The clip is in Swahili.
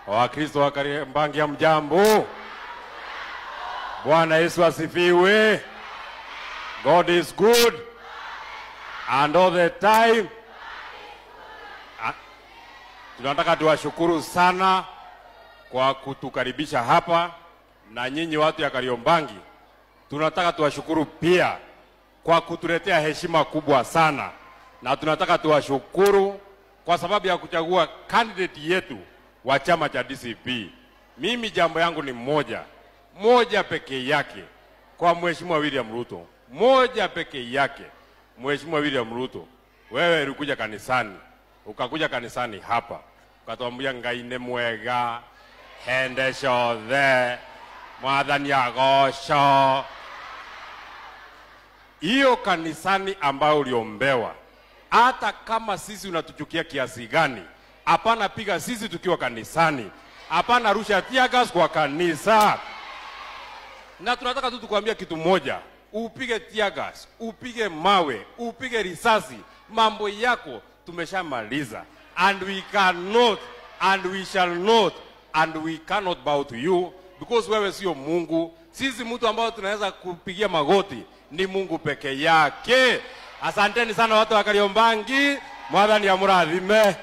Wakristo wa Kariobangi mjambo. Bwana Yesu asifiwe. God is good and all the time. Tunataka tuwashukuru sana kwa kutukaribisha hapa, na nyinyi watu ya Kariobangi tunataka tuwashukuru pia kwa kutuletea heshima kubwa sana, na tunataka tuwashukuru kwa sababu ya kuchagua candidate yetu wa chama cha DCP. Mimi jambo yangu ni moja pekee yake kwa Mheshimiwa William Ruto, moja pekee yake. Mheshimiwa William Ruto, wewe ulikuja kanisani, ukakuja kanisani hapa ukatuambia Ngai ni mwega, hende ciothe, mwathani agocwo. Hiyo kanisani ambayo uliombewa, hata kama sisi unatuchukia kiasi gani, hapana piga sisi tukiwa kanisani, hapana rusha tear gas kwa kanisa. Na tunataka tu tukwambia kitu moja, upige tear gas, upige mawe, upige risasi, mambo yako tumeshamaliza. And we cannot, and we shall not, and we cannot bow to you, because wewe sio Mungu. Sisi mtu ambao tunaweza kupigia magoti ni Mungu peke yake. Asanteni sana watu wa Kariobangi. Mwathani amurathime.